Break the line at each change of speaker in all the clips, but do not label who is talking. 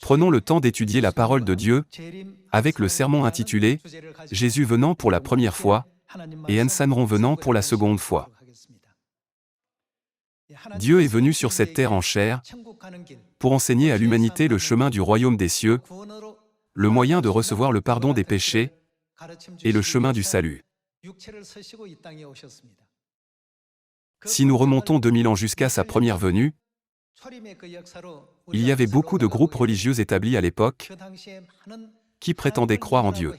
Prenons le temps d'étudier la parole de Dieu, avec le sermon intitulé « Jésus venant pour la première fois » et Ensanron venant pour la seconde fois. Dieu est venu sur cette terre en chair pour enseigner à l'humanité le chemin du royaume des cieux, le moyen de recevoir le pardon des péchés et le chemin du salut. Si nous remontons 2000 ans jusqu'à sa première venue, il y avait beaucoup de groupes religieux établis à l'époque qui prétendaient croire en Dieu.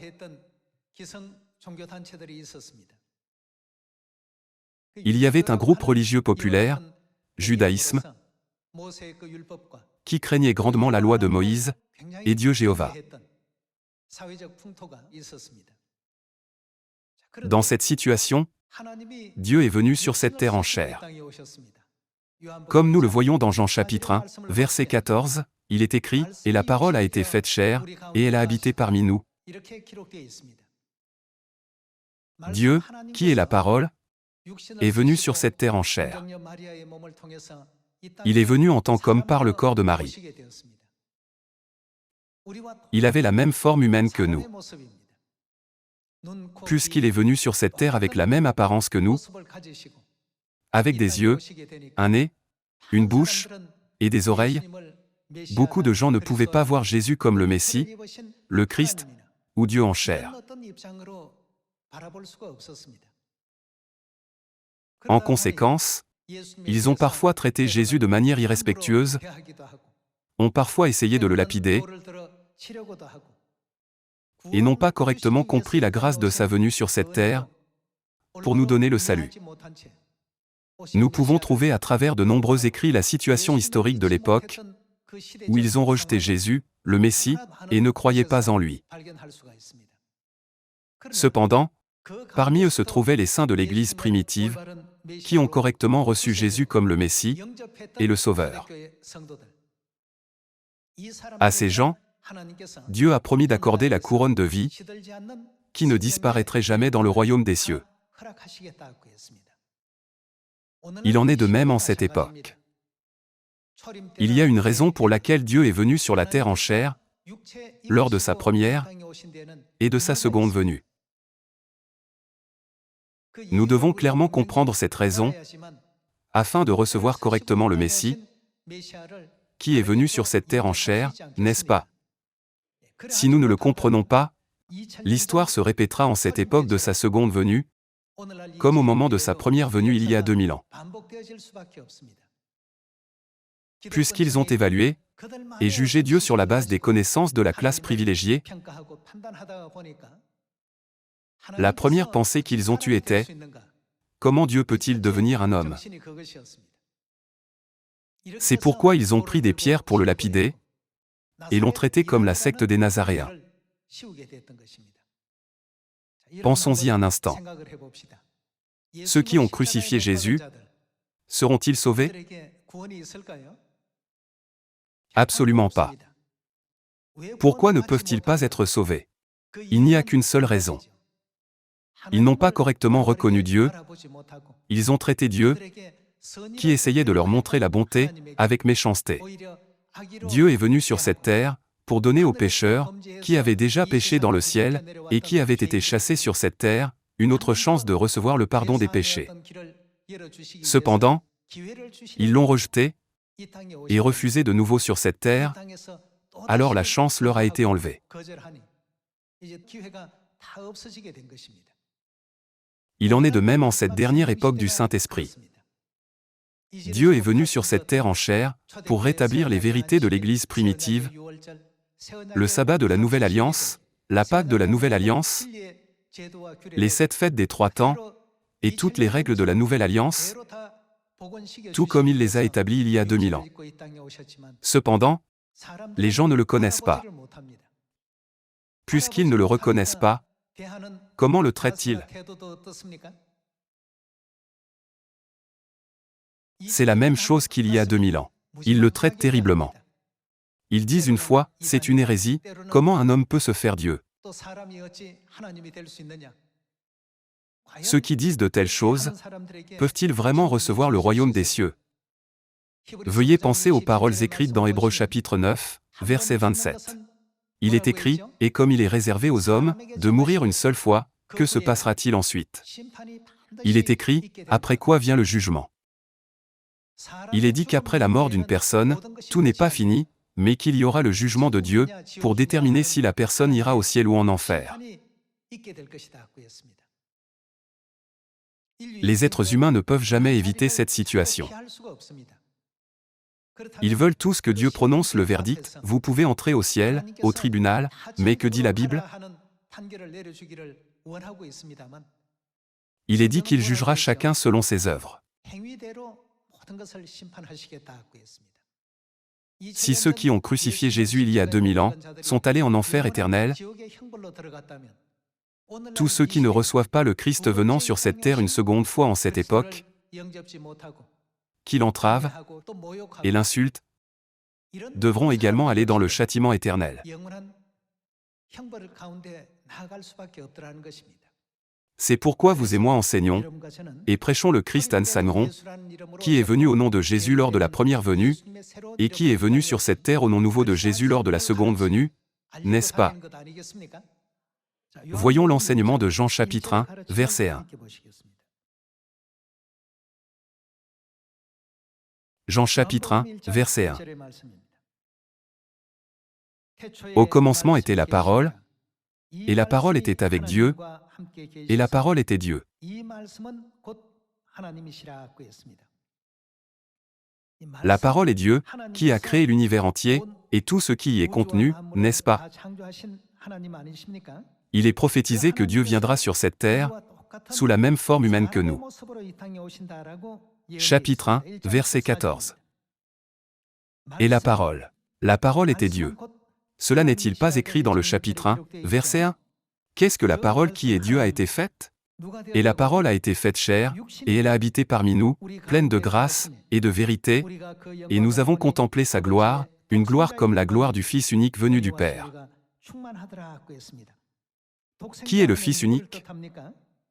Il y avait un groupe religieux populaire, judaïsme, qui craignait grandement la loi de Moïse et Dieu Jéhovah. Dans cette situation, Dieu est venu sur cette terre en chair. Comme nous le voyons dans Jean chapitre 1, verset 14, il est écrit « Et la parole a été faite chair, et elle a habité parmi nous ». Dieu, qui est la parole, est venu sur cette terre en chair. Il est venu en tant qu'homme par le corps de Marie. Il avait la même forme humaine que nous. Puisqu'il est venu sur cette terre avec la même apparence que nous, avec des yeux, un nez, une bouche et des oreilles, beaucoup de gens ne pouvaient pas voir Jésus comme le Messie, le Christ ou Dieu en chair. En conséquence, ils ont parfois traité Jésus de manière irrespectueuse, ont parfois essayé de le lapider, et n'ont pas correctement compris la grâce de sa venue sur cette terre pour nous donner le salut. Nous pouvons trouver à travers de nombreux écrits la situation historique de l'époque où ils ont rejeté Jésus, le Messie, et ne croyaient pas en lui. Cependant, parmi eux se trouvaient les saints de l'Église primitive qui ont correctement reçu Jésus comme le Messie et le Sauveur. À ces gens, Dieu a promis d'accorder la couronne de vie qui ne disparaîtrait jamais dans le royaume des cieux. Il en est de même en cette époque. Il y a une raison pour laquelle Dieu est venu sur la terre en chair, lors de sa première et de sa seconde venue. Nous devons clairement comprendre cette raison, afin de recevoir correctement le Messie, qui est venu sur cette terre en chair, n'est-ce pas? Si nous ne le comprenons pas, l'histoire se répétera en cette époque de sa seconde venue, comme au moment de sa première venue il y a 2000 ans. Puisqu'ils ont évalué et jugé Dieu sur la base des connaissances de la classe privilégiée, la première pensée qu'ils ont eue était « Comment Dieu peut-il devenir un homme ?» C'est pourquoi ils ont pris des pierres pour le lapider et l'ont traité comme la secte des Nazaréens. Pensons-y un instant. Ceux qui ont crucifié Jésus, seront-ils sauvés? Absolument pas. Pourquoi ne peuvent-ils pas être sauvés? Il n'y a qu'une seule raison. Ils n'ont pas correctement reconnu Dieu, ils ont traité Dieu, qui essayait de leur montrer la bonté, avec méchanceté. Dieu est venu sur cette terre, pour donner aux pécheurs, qui avaient déjà péché dans le ciel, et qui avaient été chassés sur cette terre, une autre chance de recevoir le pardon des péchés. Cependant, ils l'ont rejeté, et refusé de nouveau sur cette terre, alors la chance leur a été enlevée. Il en est de même en cette dernière époque du Saint-Esprit. Dieu est venu sur cette terre en chair pour rétablir les vérités de l'Église primitive, le sabbat de la Nouvelle Alliance, la Pâque de la Nouvelle Alliance, les 7 fêtes des 3 temps et toutes les règles de la Nouvelle Alliance, tout comme il les a établies il y a 2000 ans. Cependant, les gens ne le connaissent pas. Puisqu'ils ne le reconnaissent pas, comment le traitent-ils? C'est la même chose qu'il y a 2000 ans. Ils le traitent terriblement. Ils disent une fois, c'est une hérésie, comment un homme peut se faire Dieu? Ceux qui disent de telles choses, peuvent-ils vraiment recevoir le royaume des cieux? Veuillez penser aux paroles écrites dans Hébreux chapitre 9, verset 27. Il est écrit, « Et comme il est réservé aux hommes, de mourir une seule fois, que se passera-t-il ensuite » Il est écrit, « Après quoi vient le jugement » Il est dit qu'après la mort d'une personne, tout n'est pas fini, mais qu'il y aura le jugement de Dieu, pour déterminer si la personne ira au ciel ou en enfer. Les êtres humains ne peuvent jamais éviter cette situation. Ils veulent tous que Dieu prononce le verdict, vous pouvez entrer au ciel, au tribunal, mais que dit la Bible ? Il est dit qu'il jugera chacun selon ses œuvres. Si ceux qui ont crucifié Jésus il y a 2000 ans sont allés en enfer éternel, tous ceux qui ne reçoivent pas le Christ venant sur cette terre une seconde fois en cette époque, qui l'entravent et l'insultent, devront également aller dans le châtiment éternel. C'est pourquoi vous et moi enseignons et prêchons le Christ An-Sanron, qui est venu au nom de Jésus lors de la première venue, et qui est venu sur cette terre au nom nouveau de Jésus lors de la seconde venue, n'est-ce pas? Voyons l'enseignement de Jean chapitre 1, verset 1. Jean chapitre 1, verset 1. Au commencement était la parole, et la parole était avec Dieu, et la parole était Dieu. La parole est Dieu, qui a créé l'univers entier, et tout ce qui y est contenu, n'est-ce pas? Il est prophétisé que Dieu viendra sur cette terre, sous la même forme humaine que nous. Chapitre 1, verset 14. Et la parole. La parole était Dieu. Cela n'est-il pas écrit dans le chapitre 1, verset 1? Qu'est-ce que la parole qui est Dieu a été faite? Et la parole a été faite chair, et elle a habité parmi nous, pleine de grâce et de vérité, et nous avons contemplé sa gloire, une gloire comme la gloire du Fils unique venu du Père. Qui est le Fils unique?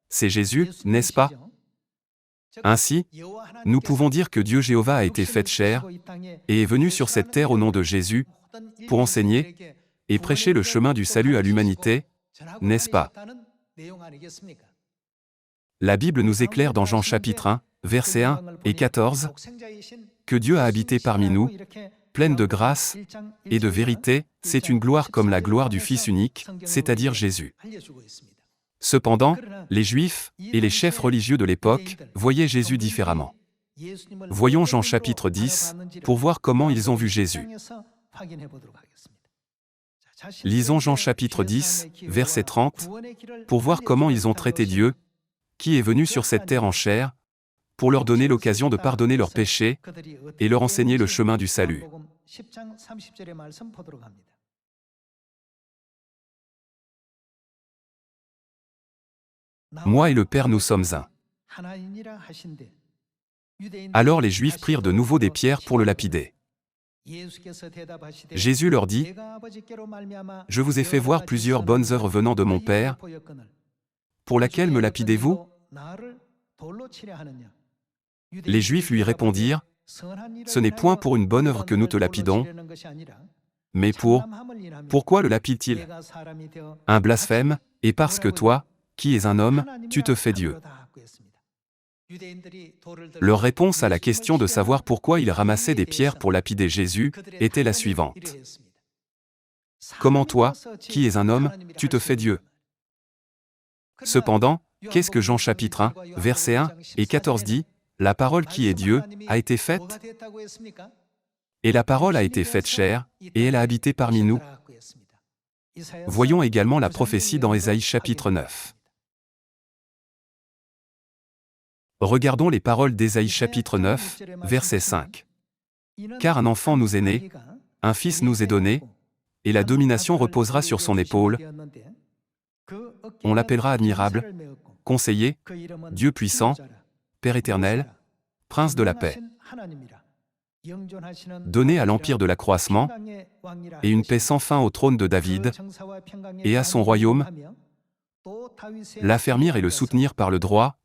C'est Jésus, n'est-ce pas? Ainsi, nous pouvons dire que Dieu Jéhovah a été fait chair, et est venu sur cette terre au nom de Jésus, pour enseigner et prêcher le chemin du salut à l'humanité, n'est-ce pas? La Bible nous éclaire dans Jean chapitre 1, versets 1 et 14, que Dieu a habité parmi nous, pleine de grâce et de vérité, c'est une gloire comme la gloire du Fils unique, c'est-à-dire Jésus. Cependant, les Juifs et les chefs religieux de l'époque voyaient Jésus différemment. Voyons Jean chapitre 10, pour voir comment ils ont vu Jésus. Lisons Jean chapitre 10, verset 30, pour voir comment ils ont traité Dieu, qui est venu sur cette terre en chair, pour leur donner l'occasion de pardonner leurs péchés et leur enseigner le chemin du salut. Moi et le Père nous sommes un. Alors les Juifs prirent de nouveau des pierres pour le lapider. Jésus leur dit, « Je vous ai fait voir plusieurs bonnes œuvres venant de mon Père, pour laquelle me lapidez-vous » Les Juifs lui répondirent, « Ce n'est point pour une bonne œuvre que nous te lapidons, mais pourquoi le lapide-t-il? Un blasphème, et parce que toi, qui es un homme, tu te fais Dieu. » Leur réponse à la question de savoir pourquoi ils ramassaient des pierres pour lapider Jésus était la suivante. Comment toi, qui es un homme, tu te fais Dieu? Cependant, qu'est-ce que Jean chapitre 1, versets 1 et 14 dit? La parole qui est Dieu a été faite, et la parole a été faite chair, et elle a habité parmi nous. Voyons également la prophétie dans Ésaïe chapitre 9. Regardons les paroles d'Ésaïe chapitre 9, verset 5. Car un enfant nous est né, un fils nous est donné, et la domination reposera sur son épaule. On l'appellera admirable, conseiller, Dieu puissant, Père éternel, Prince de la paix. Donné à l'empire de l'accroissement, et une paix sans fin au trône de David, et à son royaume, l'affermir et le soutenir par le droit,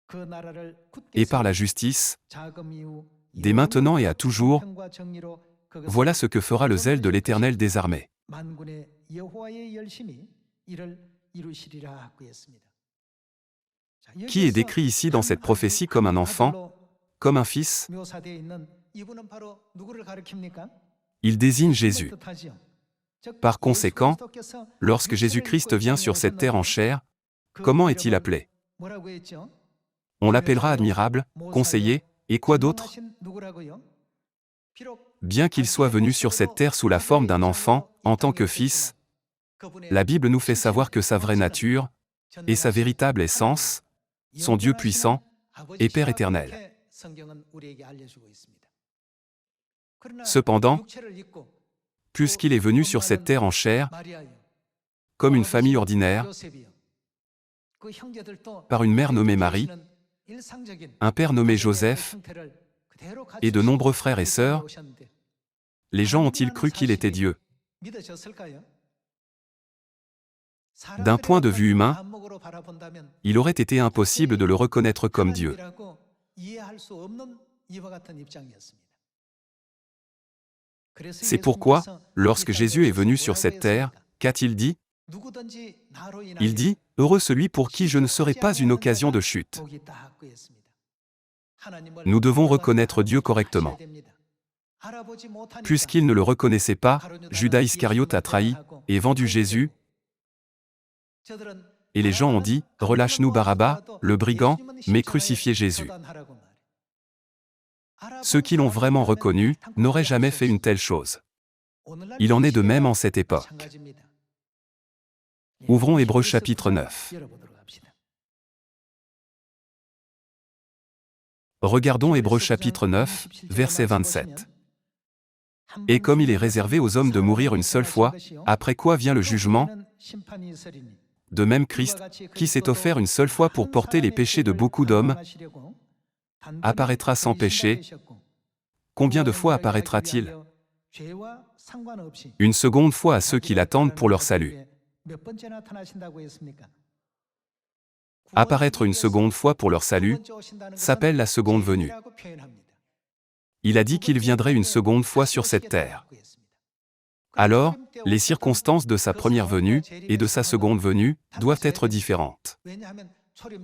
et par la justice, dès maintenant et à toujours, Voilà ce que fera le zèle de l'Éternel des armées. Qui est décrit ici dans cette prophétie comme un enfant, comme un fils? Il désigne Jésus. Par conséquent, lorsque Jésus-Christ vient sur cette terre en chair, comment est-il appelé? On l'appellera admirable, conseiller, et quoi d'autre? Bien qu'il soit venu sur cette terre sous la forme d'un enfant, en tant que fils, la Bible nous fait savoir que sa vraie nature, et sa véritable essence, sont Dieu puissant et Père éternel. Cependant, puisqu'il est venu sur cette terre en chair, comme une famille ordinaire, par une mère nommée Marie, un père nommé Joseph, et de nombreux frères et sœurs, les gens ont-ils cru qu'il était Dieu? D'un point de vue humain, il aurait été impossible de le reconnaître comme Dieu. C'est pourquoi, lorsque Jésus est venu sur cette terre, qu'a-t-il dit? Il dit, « Heureux celui pour qui je ne serai pas une occasion de chute ». Nous devons reconnaître Dieu correctement. Puisqu'il ne le reconnaissait pas, Judas Iscariote a trahi et vendu Jésus, et les gens ont dit, « Relâche-nous Barabbas, le brigand, mais crucifiez Jésus ». Ceux qui l'ont vraiment reconnu n'auraient jamais fait une telle chose. Il en est de même en cette époque. Ouvrons Hébreux chapitre 9. Regardons Hébreux chapitre 9, verset 27. Et comme il est réservé aux hommes de mourir une seule fois, après quoi vient le jugement, de même Christ, qui s'est offert une seule fois pour porter les péchés de beaucoup d'hommes, apparaîtra sans péché. Combien de fois apparaîtra-t-il? Une seconde fois à ceux qui l'attendent pour leur salut. Apparaître une seconde fois pour leur salut s'appelle la seconde venue. Il a dit qu'il viendrait une seconde fois sur cette terre. Alors, les circonstances de sa première venue et de sa seconde venue doivent être différentes.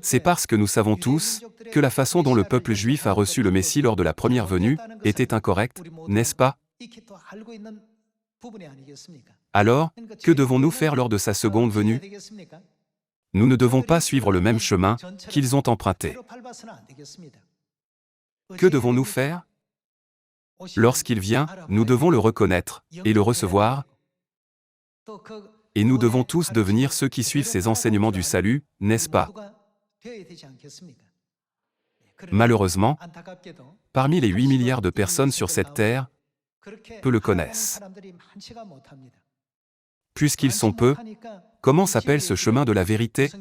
C'est parce que nous savons tous que la façon dont le peuple juif a reçu le Messie lors de la première venue était incorrecte, n'est-ce pas? Alors, que devons-nous faire lors de sa seconde venue? Nous ne devons pas suivre le même chemin qu'ils ont emprunté. Que devons-nous faire? Lorsqu'il vient, nous devons le reconnaître et le recevoir, et nous devons tous devenir ceux qui suivent ses enseignements du salut, n'est-ce pas? Malheureusement, parmi les 8 milliards de personnes sur cette terre, peu le connaissent. Puisqu'ils sont peu, comment s'appelle ce chemin de la vérité?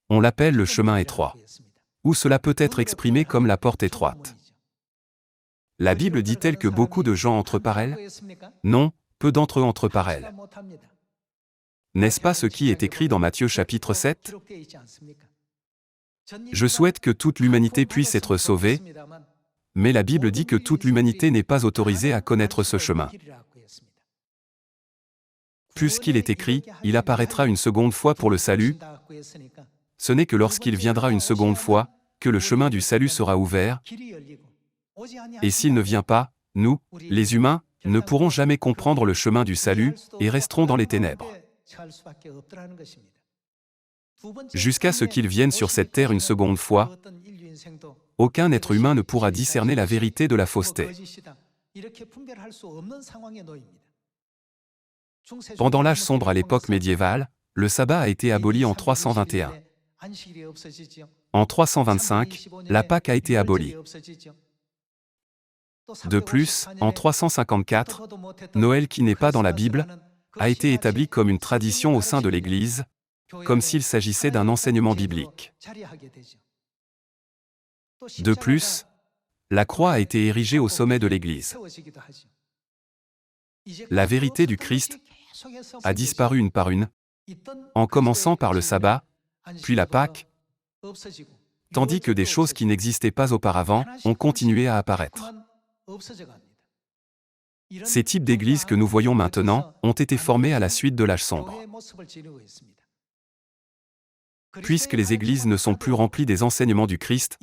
On l'appelle le chemin étroit. Ou cela peut être exprimé comme la porte étroite. La Bible dit-elle que beaucoup de gens entrent par elle? Non, peu d'entre eux entrent par elle. N'est-ce pas ce qui est écrit dans Matthieu chapitre 7? Je souhaite que toute l'humanité puisse être sauvée, mais la Bible dit que toute l'humanité n'est pas autorisée à connaître ce chemin. Puisqu'il est écrit, il apparaîtra une seconde fois pour le salut, ce n'est que lorsqu'il viendra une seconde fois, que le chemin du salut sera ouvert, et s'il ne vient pas, nous, les humains, ne pourrons jamais comprendre le chemin du salut, et resterons dans les ténèbres. Jusqu'à ce qu'il vienne sur cette terre une seconde fois, aucun être humain ne pourra discerner la vérité de la fausseté. Pendant l'âge sombre à l'époque médiévale, le sabbat a été aboli en 321. En 325, la Pâque a été abolie. De plus, en 354, Noël qui n'est pas dans la Bible, a été établi comme une tradition au sein de l'Église, comme s'il s'agissait d'un enseignement biblique. De plus, la croix a été érigée au sommet de l'Église. La vérité du Christ a disparu une par une, en commençant par le sabbat, puis la Pâque, tandis que des choses qui n'existaient pas auparavant ont continué à apparaître. Ces types d'églises que nous voyons maintenant ont été formés à la suite de l'âge sombre. Puisque les églises ne sont plus remplies des enseignements du Christ,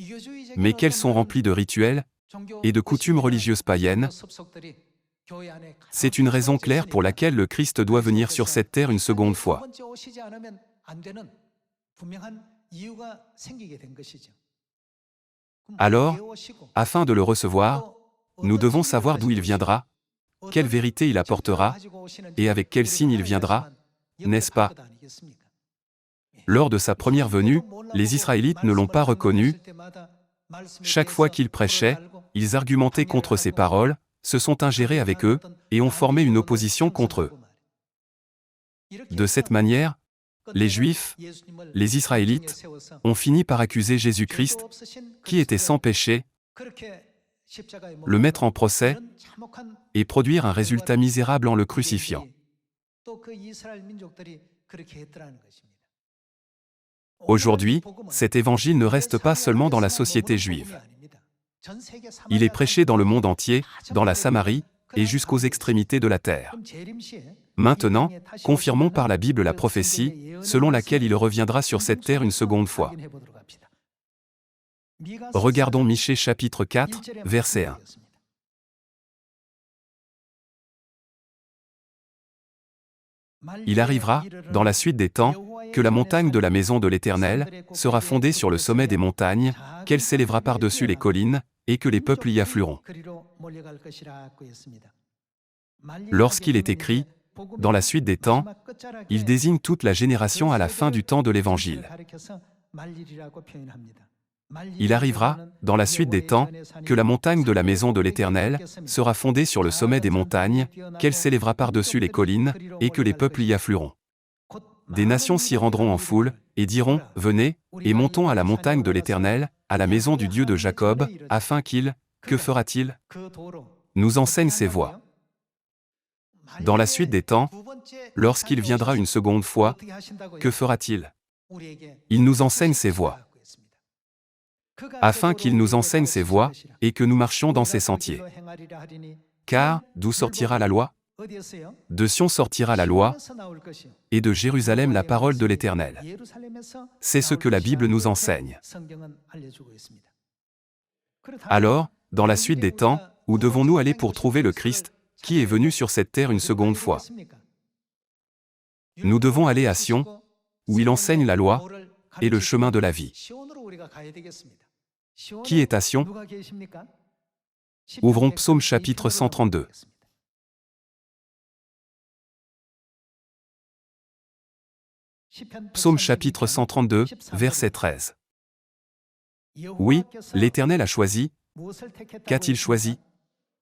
mais qu'elles sont remplies de rituels et de coutumes religieuses païennes, c'est une raison claire pour laquelle le Christ doit venir sur cette terre une seconde fois. Alors, afin de le recevoir, nous devons savoir d'où il viendra, quelle vérité il apportera, et avec quel signe il viendra, n'est-ce pas? Lors de sa première venue, les Israélites ne l'ont pas reconnu. Chaque fois qu'il prêchait, ils argumentaient contre ses paroles, se sont ingérés avec eux, et ont formé une opposition contre eux. De cette manière, les Juifs, les Israélites, ont fini par accuser Jésus-Christ, qui était sans péché, le mettre en procès, et produire un résultat misérable en le crucifiant. Aujourd'hui, cet évangile ne reste pas seulement dans la société juive. Il est prêché dans le monde entier, dans la Samarie, et jusqu'aux extrémités de la terre. Maintenant, confirmons par la Bible la prophétie, selon laquelle il reviendra sur cette terre une seconde fois. Regardons Michée chapitre 4, verset 1. Il arrivera, dans la suite des temps, que la montagne de la maison de l'Éternel sera fondée sur le sommet des montagnes, qu'elle s'élèvera par-dessus les collines, et que les peuples y afflueront. Lorsqu'il est écrit, dans la suite des temps, il désigne toute la génération à la fin du temps de l'Évangile. Il arrivera, dans la suite des temps, que la montagne de la maison de l'Éternel sera fondée sur le sommet des montagnes, qu'elle s'élèvera par-dessus les collines, et que les peuples y afflueront. Des nations s'y rendront en foule, et diront, « Venez, et montons à la montagne de l'Éternel, à la maison du Dieu de Jacob, afin qu'il, que fera-t-il? Nous enseigne ses voies. » Dans la suite des temps, lorsqu'il viendra une seconde fois, que fera-t-il? Il nous enseigne ses voies. Afin qu'il nous enseigne ses voies, et que nous marchions dans ses sentiers. Car, d'où sortira la loi? De Sion sortira la loi, et de Jérusalem la parole de l'Éternel. C'est ce que la Bible nous enseigne. Alors, dans la suite des temps, où devons-nous aller pour trouver le Christ, qui est venu sur cette terre une seconde fois? Nous devons aller à Sion, où il enseigne la loi, et le chemin de la vie. Qui est à Sion? Ouvrons Psaume chapitre 132. Psaume chapitre 132, verset 13. Oui, l'Éternel a choisi. Qu'a-t-il choisi?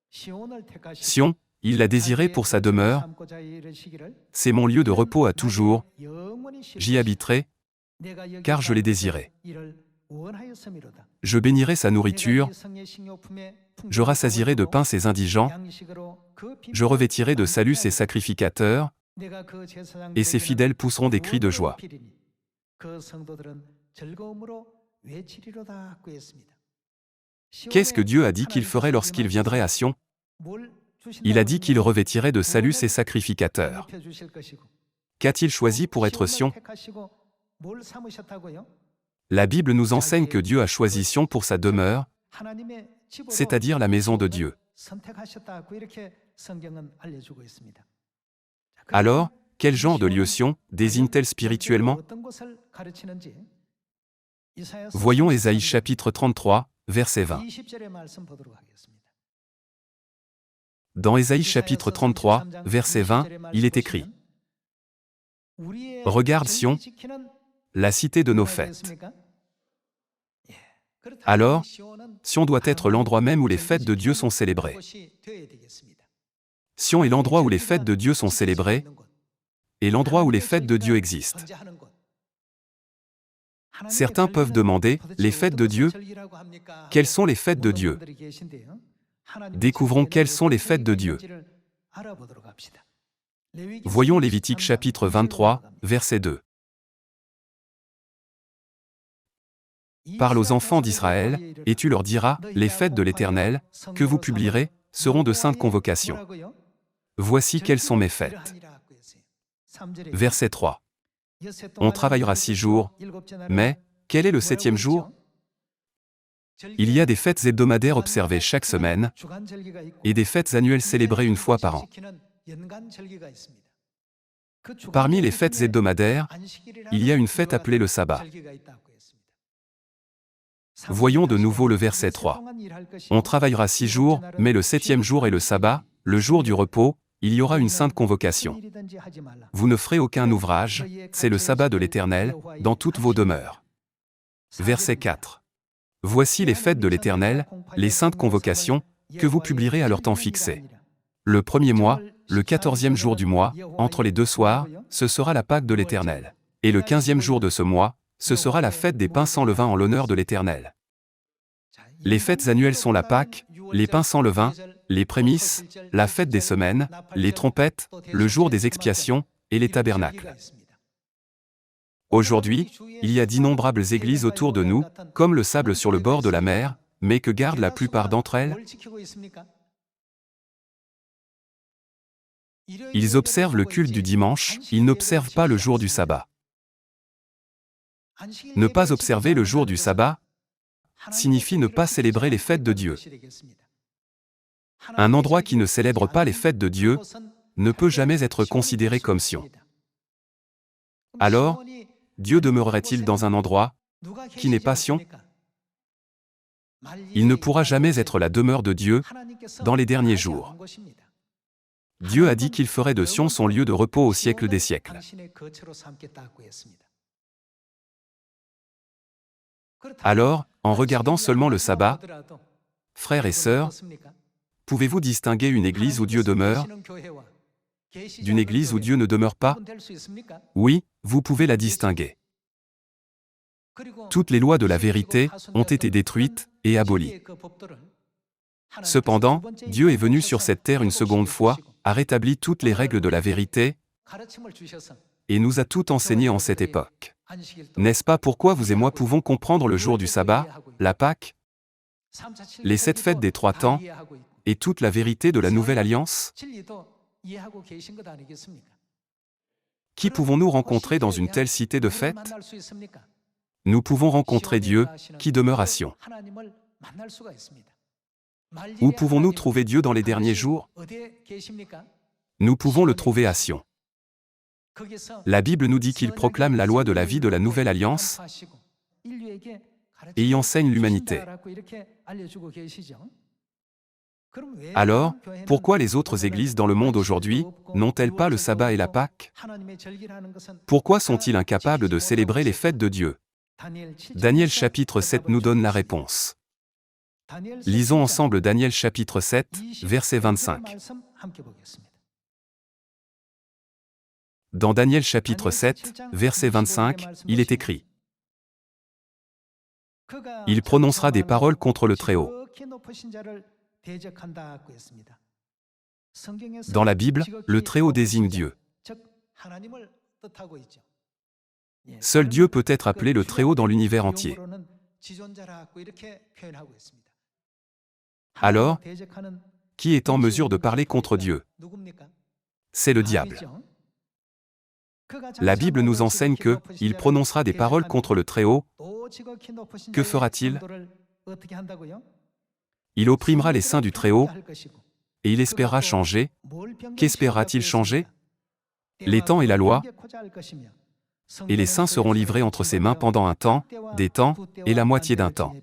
Sion, il l'a désiré pour sa demeure. C'est mon lieu de repos à toujours. J'y habiterai, car je l'ai désiré. Je bénirai sa nourriture. Je rassasierai de pain ses indigents. Je revêtirai de salut ses sacrificateurs. Et ses fidèles pousseront des cris de joie. Qu'est-ce que Dieu a dit qu'il ferait lorsqu'il viendrait à Sion? Il a dit qu'il revêtirait de salut ses sacrificateurs. Qu'a-t-il choisi pour être Sion? La Bible nous enseigne que Dieu a choisi Sion pour sa demeure, c'est-à-dire la maison de Dieu. Alors, quel genre de lieu Sion désigne-t-elle spirituellement? Voyons Ésaïe chapitre 33, verset 20. Dans Ésaïe chapitre 33, verset 20, il est écrit: « Regarde Sion, la cité de nos fêtes. » Alors, Sion doit être l'endroit même où les fêtes de Dieu sont célébrées. Sion est l'endroit où les fêtes de Dieu sont célébrées, et l'endroit où les fêtes de Dieu existent. Certains peuvent demander, les fêtes de Dieu? Quelles sont les fêtes de Dieu? Découvrons quelles sont les fêtes de Dieu. Voyons Lévitique chapitre 23, verset 2. Parle aux enfants d'Israël, et tu leur diras, les fêtes de l'Éternel, que vous publierez, seront de saintes convocations. Voici quelles sont mes fêtes. Verset 3. On travaillera 6 jours, mais quel est le 7e jour? Il y a des fêtes hebdomadaires observées chaque semaine et des fêtes annuelles célébrées une fois par an. Parmi les fêtes hebdomadaires, il y a une fête appelée le sabbat. Voyons de nouveau le verset 3. On travaillera 6 jours, mais le 7e jour est le sabbat, le jour du repos, il y aura une sainte convocation. Vous ne ferez aucun ouvrage, c'est le sabbat de l'Éternel, dans toutes vos demeures. Verset 4. Voici les fêtes de l'Éternel, les saintes convocations, que vous publierez à leur temps fixé. Le 1er mois, le 14e jour du mois, entre les 2 soirs, ce sera la Pâque de l'Éternel. Et le 15e jour de ce mois, ce sera la fête des pains sans levain en l'honneur de l'Éternel. Les fêtes annuelles sont la Pâque, les pains sans levain, les prémices, la fête des semaines, les trompettes, le jour des expiations, et les tabernacles. Aujourd'hui, il y a d'innombrables églises autour de nous, comme le sable sur le bord de la mer, mais que gardent la plupart d'entre elles? Ils observent le culte du dimanche, ils n'observent pas le jour du sabbat. Ne pas observer le jour du sabbat signifie ne pas célébrer les fêtes de Dieu. Un endroit qui ne célèbre pas les fêtes de Dieu ne peut jamais être considéré comme Sion. Alors, Dieu demeurerait-il dans un endroit qui n'est pas Sion? Il ne pourra jamais être la demeure de Dieu dans les derniers jours. Dieu a dit qu'il ferait de Sion son lieu de repos au siècle des siècles. Alors, en regardant seulement le sabbat, frères et sœurs, pouvez-vous distinguer une église où Dieu demeure d'une église où Dieu ne demeure pas? Oui, vous pouvez la distinguer. Toutes les lois de la vérité ont été détruites et abolies. Cependant, Dieu est venu sur cette terre une seconde fois, a rétabli toutes les règles de la vérité et nous a tout enseigné en cette époque. N'est-ce pas pourquoi vous et moi pouvons comprendre le jour du sabbat, la Pâque, les 7 fêtes des 3 temps et toute la vérité de la Nouvelle Alliance? Qui pouvons-nous rencontrer dans une telle cité de fêtes? Nous pouvons rencontrer Dieu, qui demeure à Sion. Où pouvons-nous trouver Dieu dans les derniers jours? Nous pouvons le trouver à Sion. La Bible nous dit qu'il proclame la loi de la vie de la Nouvelle Alliance et y enseigne l'humanité. Alors, pourquoi les autres églises dans le monde aujourd'hui n'ont-elles pas le sabbat et la Pâque? Pourquoi sont-ils incapables de célébrer les fêtes de Dieu? Daniel chapitre 7 nous donne la réponse. Lisons ensemble Daniel chapitre 7, verset 25. Dans Daniel chapitre 7, verset 25, il est écrit: « Il prononcera des paroles contre le Très-Haut. » Dans la Bible, le Très-Haut désigne Dieu. Seul Dieu peut être appelé le Très-Haut dans l'univers entier. Alors, qui est en mesure de parler contre Dieu? C'est le diable. La Bible nous enseigne que, il prononcera des paroles contre le Très-Haut. Que fera-t-il? Il opprimera les saints du Très-Haut, et il espérera changer. Qu'espérera-t-il changer? Les temps et la loi, et les saints seront livrés entre ses mains pendant un temps, des temps, et la moitié d'un temps.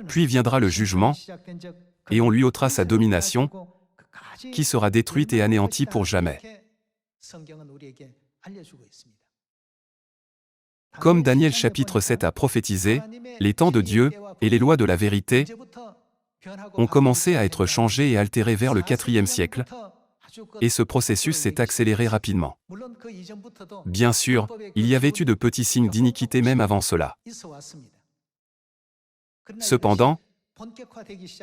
Puis viendra le jugement, et on lui ôtera sa domination, qui sera détruite et anéantie pour jamais. Comme Daniel chapitre 7 a prophétisé, les temps de Dieu et les lois de la vérité ont commencé à être changés et altérés vers le IVe siècle, et ce processus s'est accéléré rapidement. Bien sûr, il y avait eu de petits signes d'iniquité même avant cela. Cependant,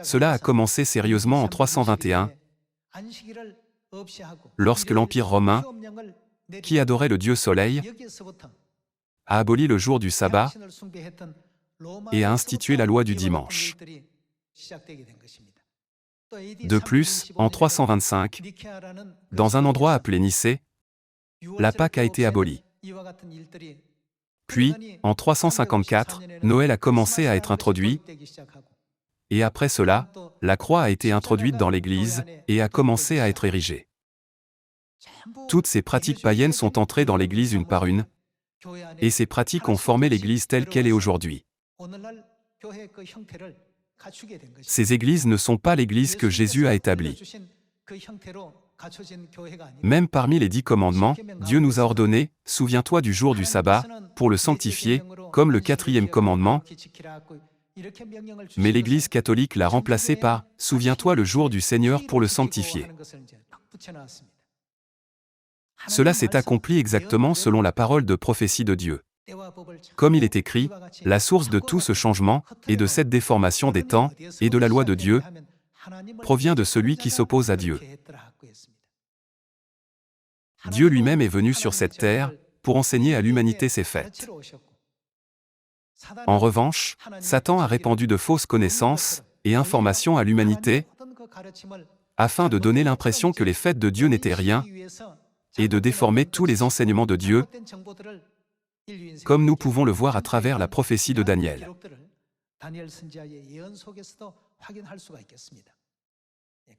cela a commencé sérieusement en 321, lorsque l'Empire romain, qui adorait le dieu Soleil, a aboli le jour du sabbat et a institué la loi du dimanche. De plus, en 325, dans un endroit appelé Nicée, la Pâque a été abolie. Puis, en 354, Noël a commencé à être introduit, et après cela, la croix a été introduite dans l'Église et a commencé à être érigée. Toutes ces pratiques païennes sont entrées dans l'Église une par une, et ces pratiques ont formé l'Église telle qu'elle est aujourd'hui. Ces églises ne sont pas l'Église que Jésus a établie. Même parmi les 10 commandements, Dieu nous a ordonné « Souviens-toi du jour du sabbat » pour le sanctifier, comme le 4e commandement, mais l'Église catholique l'a remplacé par « Souviens-toi le jour du Seigneur pour le sanctifier ». Cela s'est accompli exactement selon la parole de prophétie de Dieu. Comme il est écrit, la source de tout ce changement, et de cette déformation des temps, et de la loi de Dieu, provient de celui qui s'oppose à Dieu. Dieu lui-même est venu sur cette terre, pour enseigner à l'humanité ses fêtes. En revanche, Satan a répandu de fausses connaissances et informations à l'humanité, afin de donner l'impression que les fêtes de Dieu n'étaient rien, et de déformer tous les enseignements de Dieu, comme nous pouvons le voir à travers la prophétie de Daniel.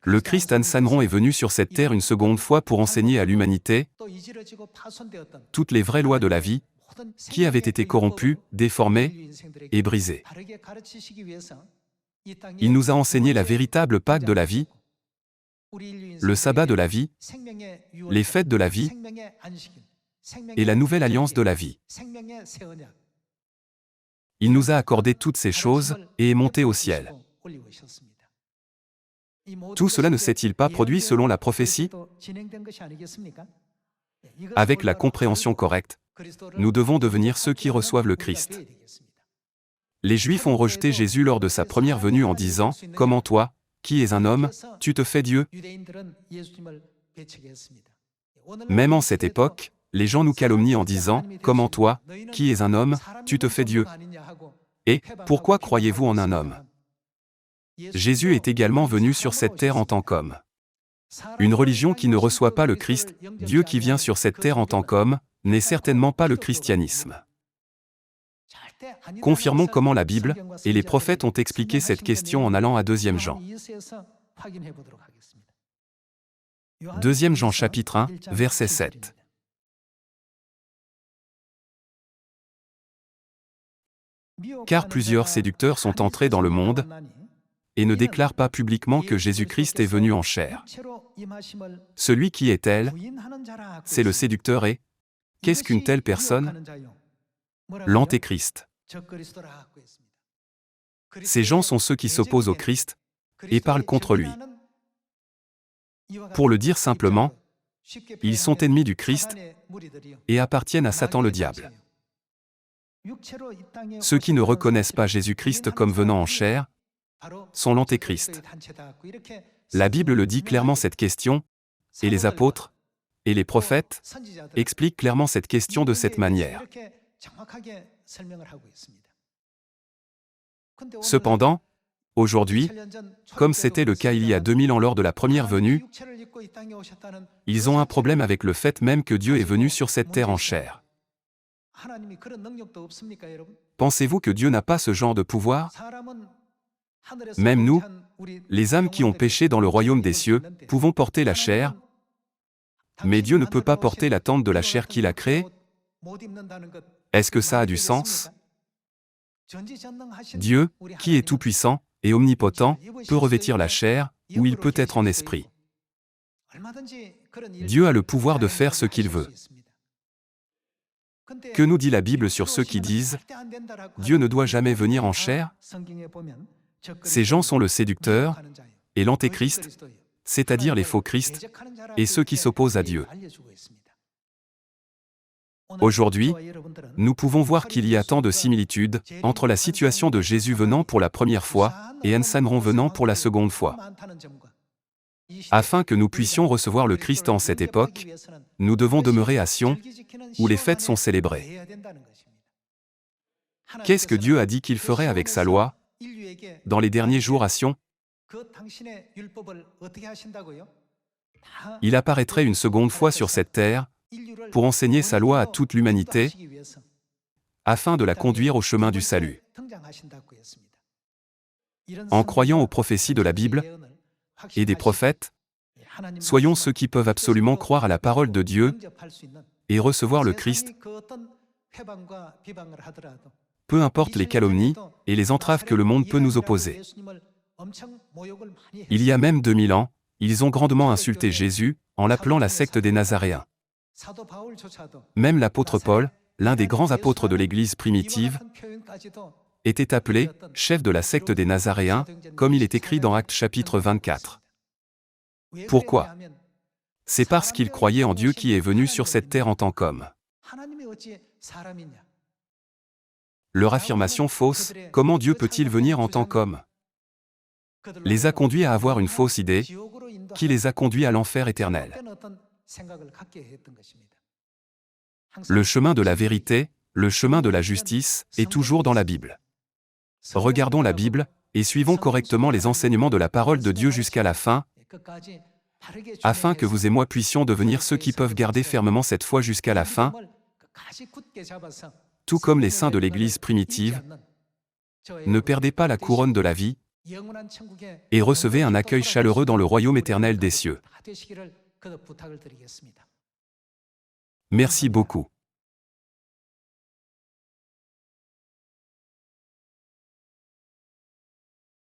Le Christ Ansanron est venu sur cette terre une seconde fois pour enseigner à l'humanité toutes les vraies lois de la vie, qui avaient été corrompues, déformées et brisées. Il nous a enseigné la véritable Pâque de la vie, le sabbat de la vie, les fêtes de la vie et la nouvelle alliance de la vie. Il nous a accordé toutes ces choses et est monté au ciel. Tout cela ne s'est-il pas produit selon la prophétie? Avec la compréhension correcte, nous devons devenir ceux qui reçoivent le Christ. Les Juifs ont rejeté Jésus lors de sa première venue en disant « Comment toi, qui es un homme, tu te fais Dieu ?» Même en cette époque, les gens nous calomnient en disant « Comment toi, qui es un homme, tu te fais Dieu ?» Et « Pourquoi croyez-vous en un homme ?» Jésus est également venu sur cette terre en tant qu'homme. Une religion qui ne reçoit pas le Christ, Dieu qui vient sur cette terre en tant qu'homme, n'est certainement pas le christianisme. Confirmons comment la Bible et les prophètes ont expliqué cette question en allant à 2 Jean. 2 Jean chapitre 1, verset 7. Car plusieurs séducteurs sont entrés dans le monde et ne déclarent pas publiquement que Jésus-Christ est venu en chair. Celui qui est tel, c'est le séducteur et qu'est-ce qu'une telle personne? L'Antéchrist. Ces gens sont ceux qui s'opposent au Christ et parlent contre lui. Pour le dire simplement, ils sont ennemis du Christ et appartiennent à Satan le diable. Ceux qui ne reconnaissent pas Jésus-Christ comme venant en chair sont l'Antéchrist. La Bible le dit clairement cette question, et les apôtres et les prophètes expliquent clairement cette question de cette manière. Cependant, aujourd'hui, comme c'était le cas il y a 2000 ans lors de la première venue, ils ont un problème avec le fait même que Dieu est venu sur cette terre en chair. Pensez-vous que Dieu n'a pas ce genre de pouvoir? Même nous, les âmes qui ont péché dans le royaume des cieux, pouvons porter la chair, mais Dieu ne peut pas porter la tente de la chair qu'il a créée? Est-ce que ça a du sens? Dieu, qui est tout-puissant et omnipotent, peut revêtir la chair, ou il peut être en esprit. Dieu a le pouvoir de faire ce qu'il veut. Que nous dit la Bible sur ceux qui disent « Dieu ne doit jamais venir en chair » ? Ces gens sont le séducteur et l'antéchrist, c'est-à-dire les faux Christ, et ceux qui s'opposent à Dieu. Aujourd'hui, nous pouvons voir qu'il y a tant de similitudes entre la situation de Jésus venant pour la première fois et Ansanron venant pour la seconde fois. Afin que nous puissions recevoir le Christ en cette époque, nous devons demeurer à Sion, où les fêtes sont célébrées. Qu'est-ce que Dieu a dit qu'il ferait avec sa loi dans les derniers jours à Sion? Il apparaîtrait une seconde fois sur cette terre pour enseigner sa loi à toute l'humanité, afin de la conduire au chemin du salut. En croyant aux prophéties de la Bible et des prophètes, soyons ceux qui peuvent absolument croire à la parole de Dieu et recevoir le Christ, peu importe les calomnies et les entraves que le monde peut nous opposer. Il y a même 2000 ans, ils ont grandement insulté Jésus en l'appelant la secte des Nazaréens. Même l'apôtre Paul, l'un des grands apôtres de l'Église primitive, était appelé chef de la secte des Nazaréens, comme il est écrit dans Actes chapitre 24. Pourquoi? C'est parce qu'il croyait en Dieu qui est venu sur cette terre en tant qu'homme. Leur affirmation fausse, comment Dieu peut-il venir en tant qu'homme, les a conduits à avoir une fausse idée, qui les a conduits à l'enfer éternel. Le chemin de la vérité, le chemin de la justice, est toujours dans la Bible. Regardons la Bible, et suivons correctement les enseignements de la parole de Dieu jusqu'à la fin, afin que vous et moi puissions devenir ceux qui peuvent garder fermement cette foi jusqu'à la fin, tout comme les saints de l'Église primitive. Ne perdez pas la couronne de la vie, et recevez un accueil chaleureux dans le royaume éternel des cieux. Merci beaucoup.